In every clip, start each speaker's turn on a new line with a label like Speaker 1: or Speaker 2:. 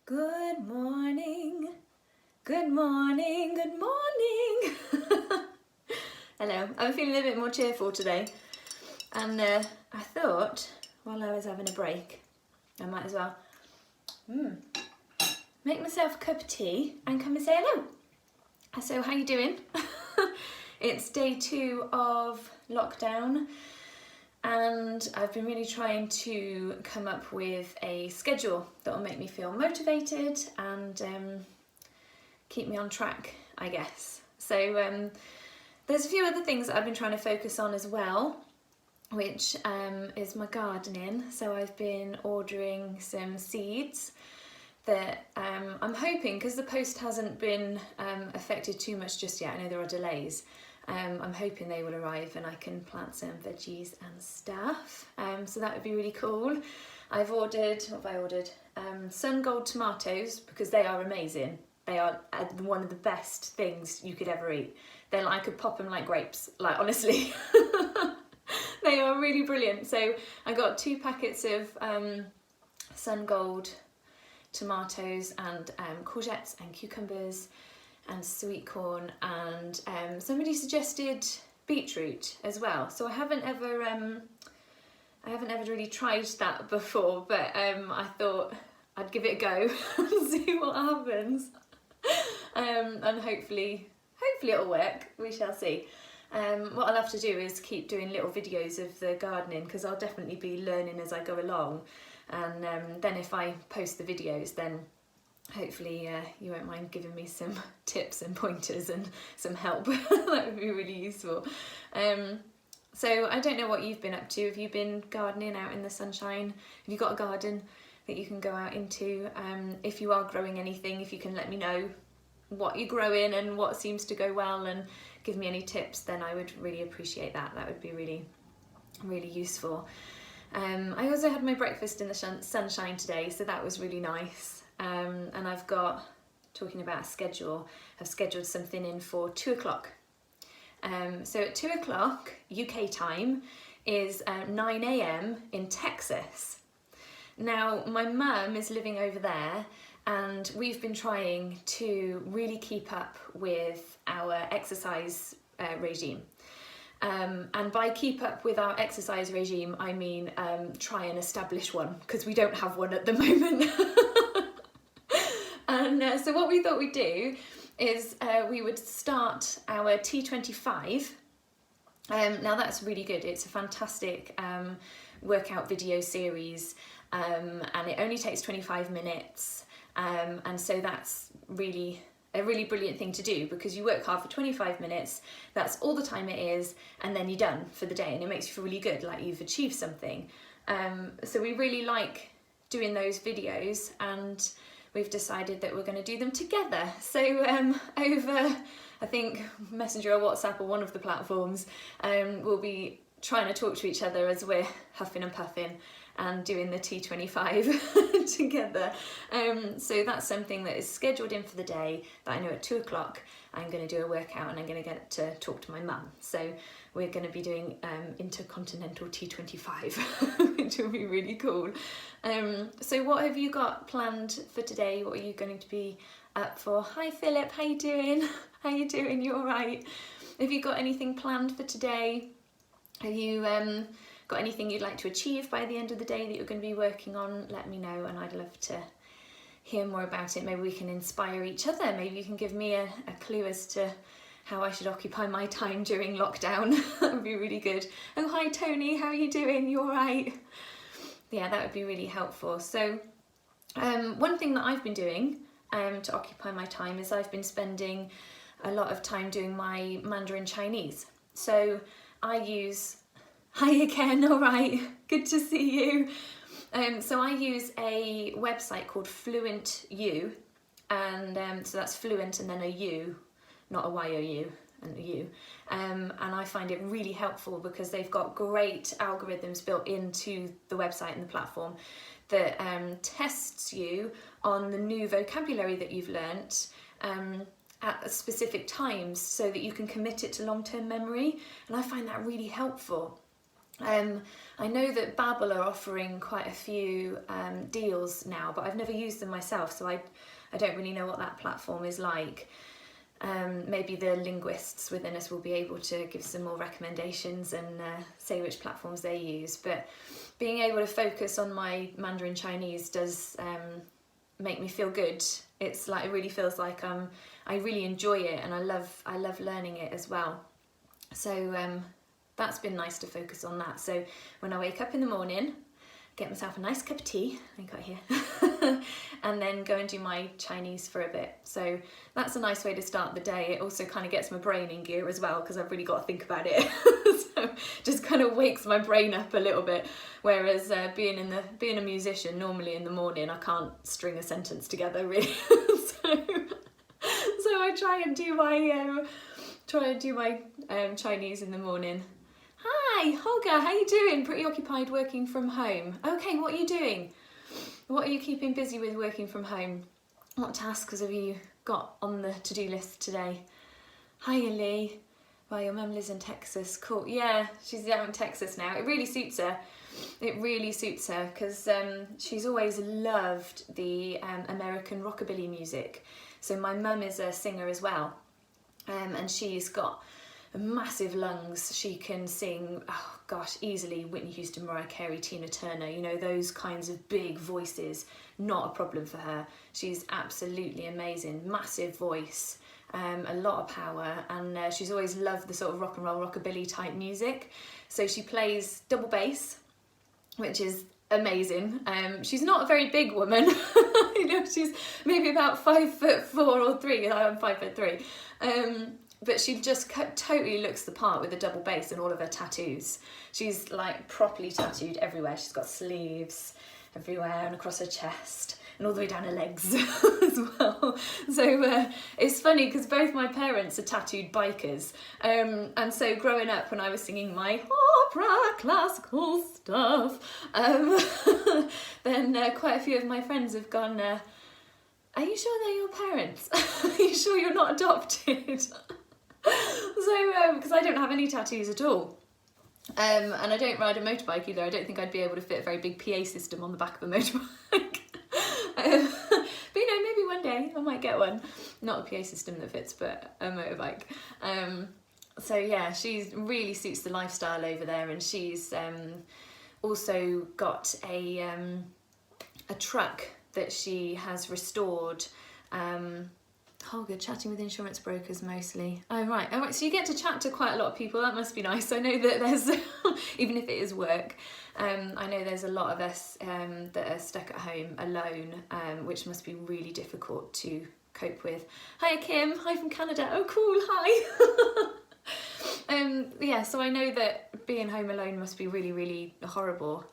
Speaker 1: Good morning, good morning, good morning. Hello, I'm feeling a bit more cheerful today, and I thought while I was having a break I might as well make myself a cup of tea and come and say hello. So how you doing? It's day 2 of lockdown and I've been really trying to come up with a schedule that will make me feel motivated and keep me on track, I guess. So there's a few other things that I've been trying to focus on as well, which is my gardening. So I've been ordering some seeds that I'm hoping, because the post hasn't been affected too much just yet, I know there are delays, I'm hoping they will arrive and I can plant some veggies and stuff, so that would be really cool. I've ordered, what have I ordered? Sun Gold tomatoes, because they are amazing. They are one of the best things you could ever eat. They're like, I could pop them like grapes, like honestly. They are really brilliant. So I got 2 packets of Sun Gold tomatoes and courgettes and cucumbers and sweet corn, and somebody suggested beetroot as well. So I haven't ever really tried that before, but I thought I'd give it a go and see what happens. And hopefully it'll work. We shall see. What I'll have to do is keep doing little videos of the gardening, because I'll definitely be learning as I go along, and then if I post the videos, then hopefully you won't mind giving me some tips and pointers and some help. That would be really useful. So I don't know what you've been up to. Have you been gardening out in the sunshine? Have you got a garden that you can go out into? If you are growing anything, if you can let me know what you're growing and what seems to go well and give me any tips, then I would really appreciate that. That would be really, really useful. I also had my breakfast in the sunshine today, so that was really nice. And I've got, talking about a schedule, I've scheduled something in for 2 o'clock. So at 2 o'clock UK time is 9 AM in Texas. Now my mum is living over there, and we've been trying to really keep up with our exercise regime. And by keep up with our exercise regime, I mean try and establish one, because we don't have one at the moment. And so what we thought we'd do is we would start our T25. Now that's really good. It's a fantastic workout video series, and it only takes 25 minutes. And so that's really a really brilliant thing to do, because you work hard for 25 minutes, that's all the time it is, and then you're done for the day, and it makes you feel really good, like you've achieved something. So we really like doing those videos, and we've decided that we're going to do them together. So over, I think, Messenger or WhatsApp or one of the platforms, we'll be trying to talk to each other as we're huffing and puffing and doing the T25 together. So that's something that is scheduled in for the day, that I know at 2 o'clock I'm going to do a workout and I'm going to get to talk to my mum. So we're going to be doing intercontinental T25, which will be really cool. So what have you got planned for today? What are you going to be up for? Hi Philip, how you doing? How you doing? You all right? Have you got anything planned for today? Have you got anything you'd like to achieve by the end of the day that you're going to be working on? Let me know, and I'd love to hear more about it. Maybe we can inspire each other. Maybe you can give me a clue as to how I should occupy my time during lockdown. That would be really good. Oh, hi Tony, how are you doing? You all right? Yeah, that would be really helpful. So one thing that I've been doing to occupy my time is I've been spending a lot of time doing my Mandarin Chinese. So I use, hi again, all right, good to see you. So I use a website called Fluent U, and so that's fluent and then a U, not a Y-O-U, and a U. And I find it really helpful because they've got great algorithms built into the website and the platform that tests you on the new vocabulary that you've learnt at specific times, so that you can commit it to long-term memory. And I find that really helpful. I know that Babbel are offering quite a few deals now, but I've never used them myself, so I don't really know what that platform is like. Maybe the linguists within us will be able to give some more recommendations and say which platforms they use. But being able to focus on my Mandarin Chinese does make me feel good. It's like, it really feels like I really enjoy it, and I love learning it as well. So that's been nice to focus on that. So when I wake up in the morning, get myself a nice cup of tea, I got here, and then go and do my Chinese for a bit. So that's a nice way to start the day. It also kind of gets my brain in gear as well, because I've really got to think about it. So just kind of wakes my brain up a little bit. Whereas being a musician, normally in the morning I can't string a sentence together really. So I try and do my Chinese in the morning. Hi, Holger, how you doing? Pretty occupied working from home. Okay, what are you doing? What are you keeping busy with working from home? What tasks have you got on the to-do list today? Hiya, Lee. Well, your mum lives in Texas. Cool. Yeah, she's out in Texas now. It really suits her. It really suits her, because she's always loved the American rockabilly music. So my mum is a singer as well, and she's got massive lungs. She can sing, oh gosh, easily Whitney Houston, Mariah Carey, Tina Turner, you know, those kinds of big voices, not a problem for her. She's absolutely amazing, massive voice, a lot of power, and she's always loved the sort of rock and roll, rockabilly type music. So she plays double bass, which is amazing. She's not a very big woman. You know, she's maybe about 5'4" or 3. I'm 5'3". But she just totally looks the part with the double bass and all of her tattoos. She's like properly tattooed everywhere. She's got sleeves everywhere and across her chest and all the way down her legs as well. So it's funny because both my parents are tattooed bikers. And so growing up, when I was singing my opera classical stuff, then quite a few of my friends have gone, are you sure they're your parents? Are you sure you're not adopted? So, because I don't have any tattoos at all. And I don't ride a motorbike either. I don't think I'd be able to fit a very big PA system on the back of a motorbike. But you know, maybe one day I might get one. Not a PA system that fits, but a motorbike. So yeah, she really suits the lifestyle over there, and she's also got a truck that she has restored. Holger, chatting with insurance brokers mostly. Oh right, so you get to chat to quite a lot of people. That must be nice. I know that there's, even if it is work, I know there's a lot of us that are stuck at home alone, which must be really difficult to cope with. Hiya Kim, hi from Canada. Oh cool, hi. Yeah, so I know that being home alone must be really, really horrible.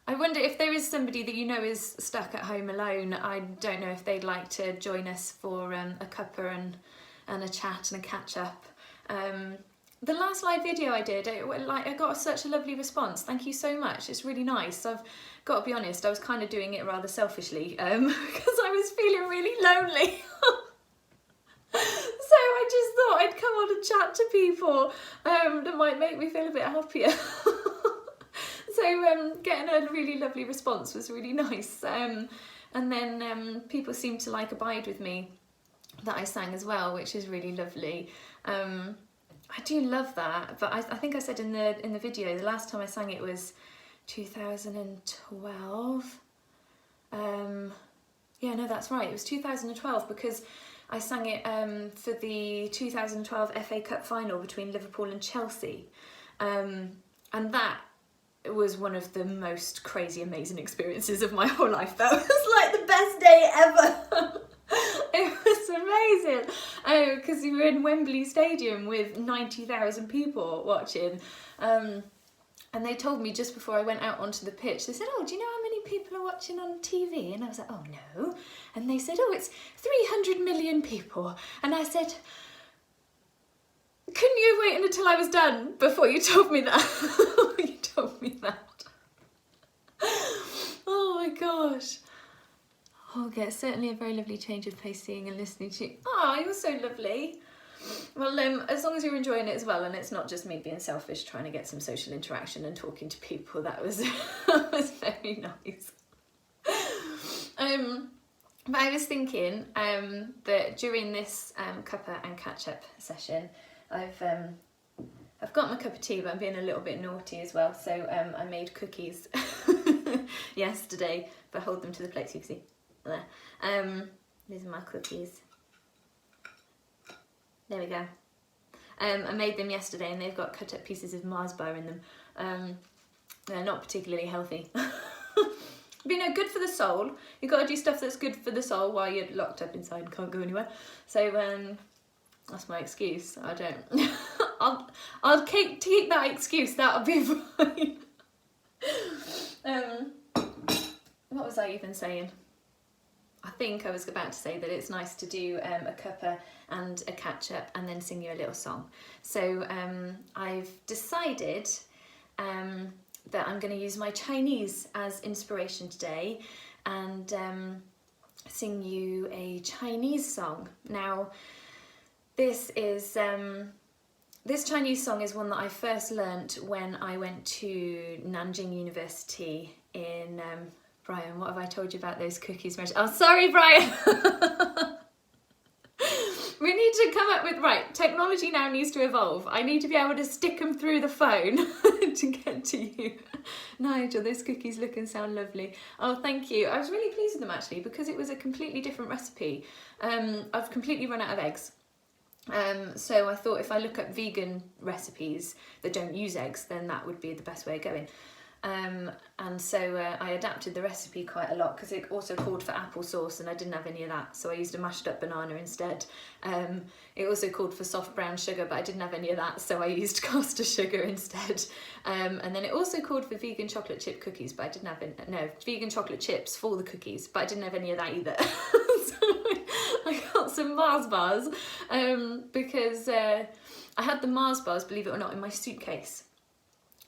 Speaker 1: I wonder if there is somebody that you know is stuck at home alone. I don't know if they'd like to join us for a cuppa and a chat and a catch up. The last live video I did, I got such a lovely response. Thank you so much. It's really nice. I've got to be honest, I was kind of doing it rather selfishly because I was feeling really lonely. So I just thought I'd come on and chat to people that might make me feel a bit happier. So getting a really lovely response was really nice. And then people seemed to like Abide With Me that I sang as well, which is really lovely. I do love that, but I think I said in the video, the last time I sang it was 2012. Yeah, no, that's right. It was 2012 because I sang it for the 2012 FA Cup final between Liverpool and Chelsea. And that was one of the most crazy, amazing experiences of my whole life. That was like the best day ever. It was amazing because we were in Wembley Stadium with 90,000 people watching. And they told me just before I went out onto the pitch, they said, oh, do you know how many people are watching on TV? And I was like, oh no. And they said, oh, it's 300 million people. And I said, couldn't you have waited until I was done before you told me that? You told me that. Oh my gosh. Oh, okay, it's certainly a very lovely change of pace seeing and listening to you. Oh, you're so lovely. Well, as long as you're enjoying it as well, and it's not just me being selfish trying to get some social interaction and talking to people, that was that was very nice. But I was thinking that during this cuppa and catch-up session, I've got my cup of tea, but I'm being a little bit naughty as well. So I made cookies yesterday, but hold them to the plate so you can see. There. These are my cookies. There we go. I made them yesterday, and they've got cut up pieces of Mars bar in them. They're not particularly healthy. But you know, good for the soul. You've got to do stuff that's good for the soul while you're locked up inside and can't go anywhere. So that's my excuse. I don't. I'll keep that excuse. That'll be fine. What was I even saying? I think I was about to say that it's nice to do a cuppa and a catch up and then sing you a little song. So I've decided that I'm going to use my Chinese as inspiration today and sing you a Chinese song. Now, this Chinese song is one that I first learnt when I went to Nanjing University in Brian, what have I told you about those cookies? Oh, sorry, Brian. We need to come up with, right, technology now needs to evolve. I need to be able to stick them through the phone to get to you. Nigel, those cookies look and sound lovely. Oh, thank you. I was really pleased with them actually because it was a completely different recipe. I've completely run out of eggs. So I thought if I look up vegan recipes that don't use eggs, then that would be the best way of going. And so I adapted the recipe quite a lot because it also called for applesauce and I didn't have any of that, so I used a mashed up banana instead. It also called for soft brown sugar, but I didn't have any of that, so I used caster sugar instead. And then it also called for vegan chocolate chip cookies, but I didn't have vegan chocolate chips for the cookies, but I didn't have any of that either. So I got some Mars bars because I had the Mars bars, believe it or not, in my suitcase.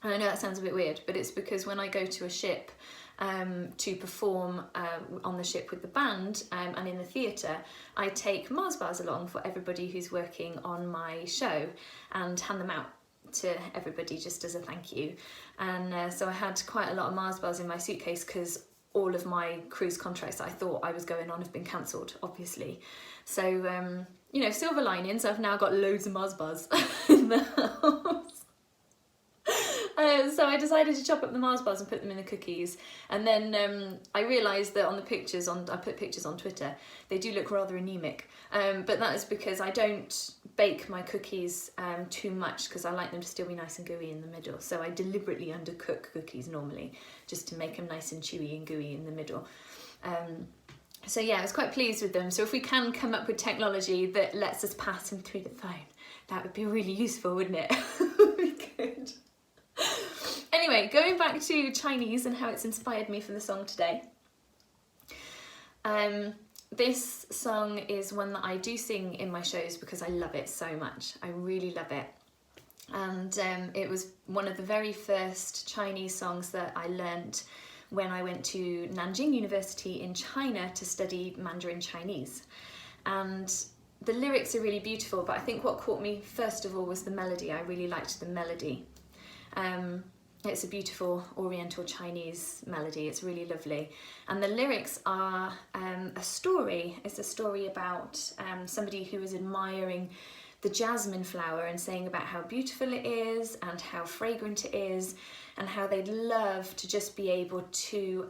Speaker 1: And I know that sounds a bit weird, but it's because when I go to a ship to perform on the ship with the band and in the theatre, I take Mars bars along for everybody who's working on my show and hand them out to everybody just as a thank you. And so I had quite a lot of Mars bars in my suitcase because all of my cruise contracts that I thought I was going on have been cancelled, obviously. So, you know, silver linings, I've now got loads of Mars bars in the house. So I decided to chop up the Mars bars and put them in the cookies, and then I realised that on the pictures I put pictures on Twitter, they do look rather anemic, but that is because I don't bake my cookies too much because I like them to still be nice and gooey in the middle, so I deliberately undercook cookies normally just to make them nice and chewy and gooey in the middle. So yeah, I was quite pleased with them. So if we can come up with technology that lets us pass them through the phone, that would be really useful, wouldn't it? Would be good. Anyway, going back to Chinese and how it's inspired me for the song today. This song is one that I do sing in my shows because I love it so much. I really love it. And it was one of the very first Chinese songs that I learnt when I went to Nanjing University in China to study Mandarin Chinese. And the lyrics are really beautiful, but I think what caught me first of all was the melody. I really liked the melody. It's a beautiful Oriental Chinese melody. It's really lovely. And the lyrics are a story. It's a story about somebody who is admiring the jasmine flower and saying about how beautiful it is and how fragrant it is and how they'd love to just be able to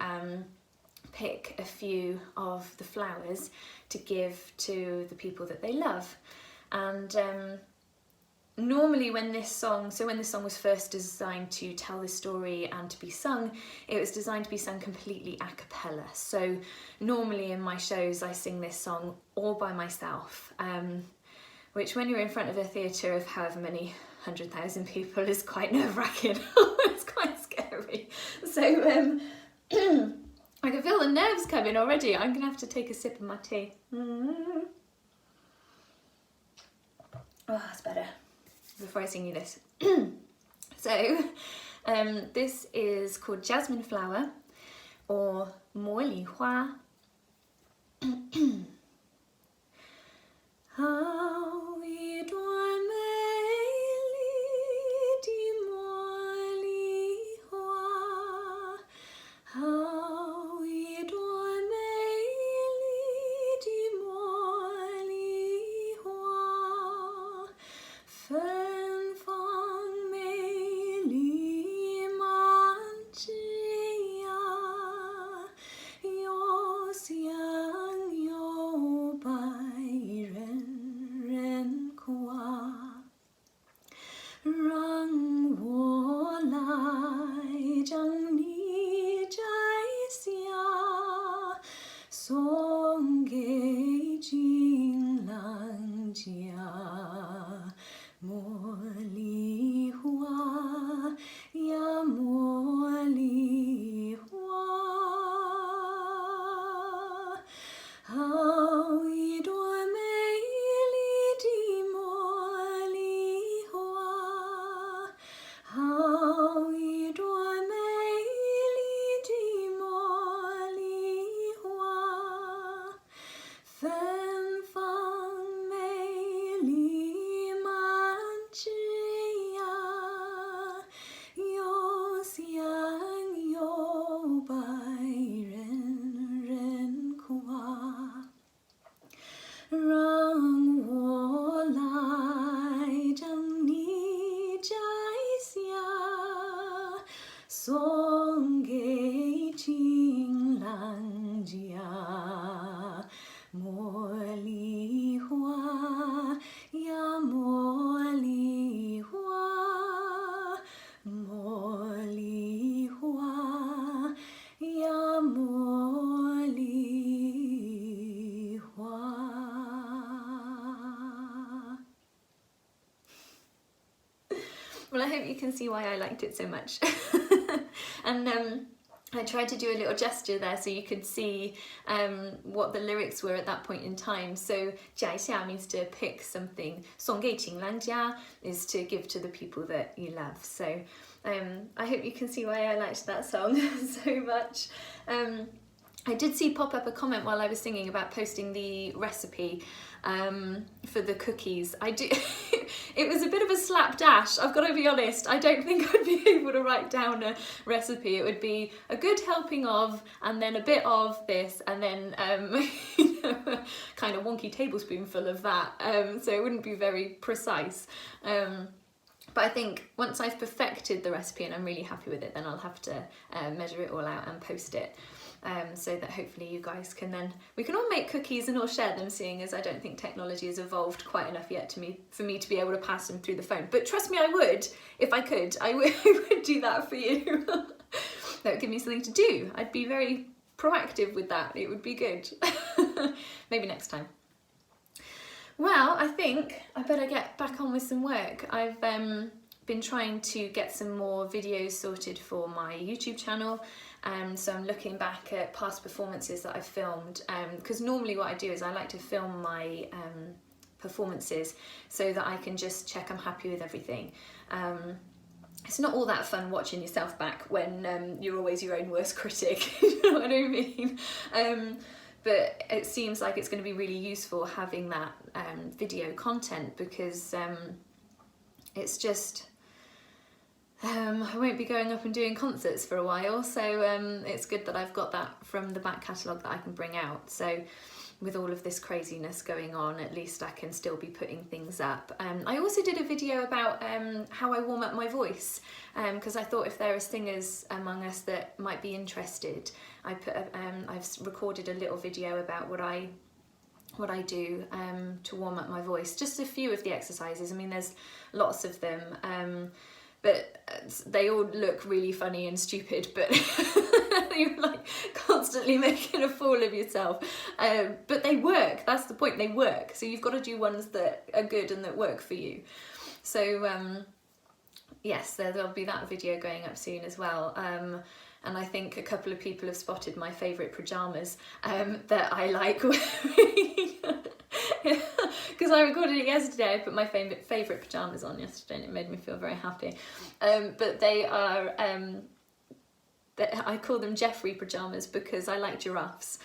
Speaker 1: pick a few of the flowers to give to the people that they love. And normally when this song was first designed to tell this story and to be sung, it was designed to be sung completely a cappella. So normally in my shows I sing this song all by myself, which when you're in front of a theatre of however many 100,000 people is quite nerve-wracking. It's quite scary. So I can feel the nerves coming already. I'm gonna have to take a sip of my tea. Oh, that's better. Before I sing you this. So this is called Jasmine Flower or Mo Li Hua. 好一朵松给金郎家，茉莉花呀茉莉花，好一朵美丽的茉莉花，好一朵美丽的茉莉花，芬芳美丽满枝桠，又香又白，人人夸。让我来将你摘下，送给情郎家。茉莉花呀茉莉花，茉莉花呀茉莉花。Well, I hope you can see why I liked it so much. And I tried to do a little gesture there so you could see what the lyrics were at that point in time. So 摘下 means to pick something. 送给情郎家 is to give to the people that you love. So I hope you can see why I liked that song so much. I did see pop up a comment while I was singing about posting the recipe for the cookies. It was a bit of a slapdash, I've got to be honest. I don't think I'd be able to write down a recipe. It would be a good helping of, and then a bit of this, and then you know, a kind of wonky tablespoonful of that. So it wouldn't be very precise. But I think once I've perfected the recipe and I'm really happy with it, then I'll have to measure it all out and post it. So that hopefully you guys can then, we can all make cookies and all share them, seeing as I don't think technology has evolved quite enough yet for me to be able to pass them through the phone. But trust me, I would, if I could, I would do that for you. That would give me something to do. I'd be very proactive with that. It would be good. Maybe next time. Well, I think I better get back on with some work. I've been trying to get some more videos sorted for my YouTube channel. So I'm looking back at past performances that I've filmed, because normally what I do is I like to film my performances so that I can just check I'm happy with everything. It's not all that fun watching yourself back when you're always your own worst critic, you know what I mean? But it seems like it's going to be really useful having that video content, because it's just, I won't be going up and doing concerts for a while, so it's good that I've got that from the back catalogue that I can bring out. So with all of this craziness going on, at least I can still be putting things up. I also did a video about how I warm up my voice, because I thought if there are singers among us that might be interested, I've recorded a little video about what I do to warm up my voice. Just a few of the exercises. I mean, there's lots of them. But they all look really funny and stupid, but you're like constantly making a fool of yourself. But they work, that's the point, they work. So you've got to do ones that are good and that work for you. So yes, there'll be that video going up soon as well. And I think a couple of people have spotted my favourite pyjamas that I like wearing. Because I recorded it yesterday. I put my favourite pyjamas on yesterday and it made me feel very happy. But they are, I call them Jeffrey pyjamas because I like giraffes.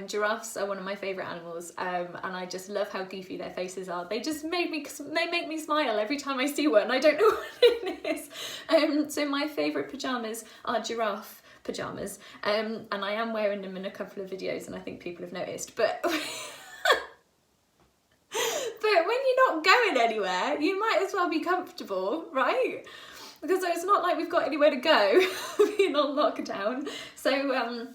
Speaker 1: Giraffes are one of my favourite animals, and I just love how goofy their faces are. They make me smile every time I see one. I don't know what it is. So my favourite pyjamas are giraffe pyjamas, and I am wearing them in a couple of videos and I think people have noticed. But but when you're not going anywhere, you might as well be comfortable, right? Because it's not like we've got anywhere to go being on lockdown. So I'm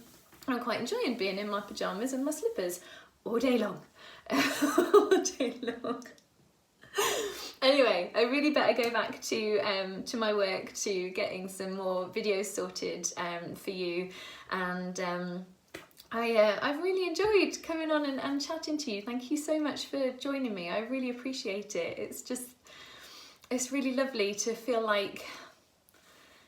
Speaker 1: quite enjoying being in my pyjamas and my slippers all day long. All day long. Anyway, I really better go back to my work, to getting some more videos sorted for you, and I've really enjoyed coming on and chatting to you. Thank you so much for joining me. I really appreciate it. It's really lovely to feel like,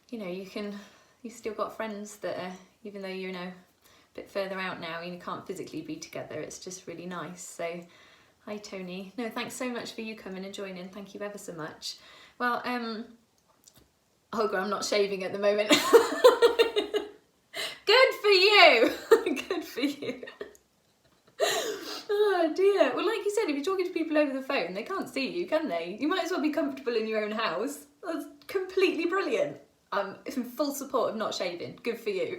Speaker 1: you know, you've still got friends that are, even though you're, you know, a bit further out now, you can't physically be together. It's just really nice. So, hi Tony. No, thanks so much for you coming and joining. Thank you ever so much. Well, Holger, I'm not shaving at the moment. Good for you. Good for you. Oh dear. Well, like you said, if you're talking to people over the phone, they can't see you, can they? You might as well be comfortable in your own house. That's completely brilliant. I'm in full support of not shaving. Good for you.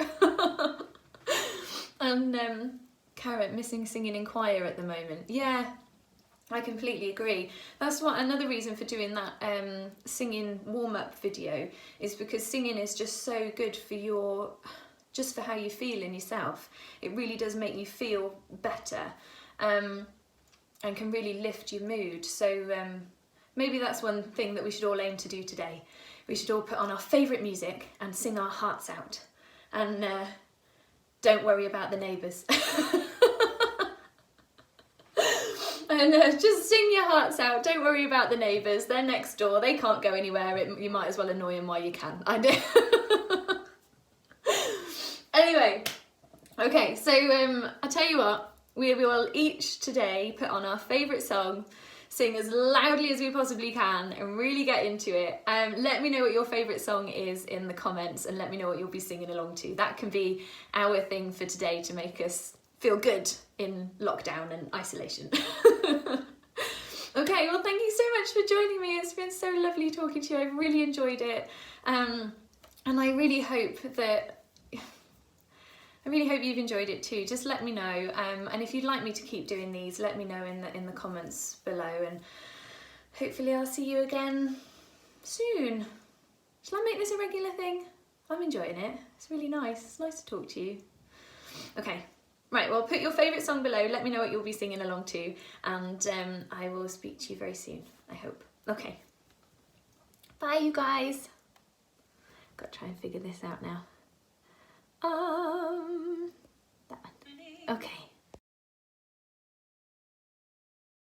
Speaker 1: And Carrot, missing singing in choir at the moment. Yeah, I completely agree. That's what another reason for doing that singing warm-up video is, because singing is just so good for just for how you feel in yourself. It really does make you feel better, and can really lift your mood. So maybe that's one thing that we should all aim to do today. We should all put on our favourite music and sing our hearts out, and don't worry about the neighbours. And just sing your hearts out. Don't worry about the neighbours. They're next door. They can't go anywhere. You might as well annoy them while you can. I do. Anyway, okay, so I tell you what, we will each today put on our favourite song, sing as loudly as we possibly can, and really get into it. Let me know what your favourite song is in the comments, and let me know what you'll be singing along to. That can be our thing for today to make us feel good in lockdown and isolation. Okay, well, thank you so much for joining me. It's been so lovely talking to you. I've really enjoyed it, and I really hope you've enjoyed it too. Just let me know, and if you'd like me to keep doing these, let me know in the comments below, and hopefully I'll see you again soon. Shall I make this a regular thing? I'm enjoying it. It's really nice. It's nice to talk to you. Okay, right, well, put your favourite song below, let me know what you'll be singing along to, and I will speak to you very soon, I hope. Okay, bye you guys. Got to try and figure this out now. That one. Okay.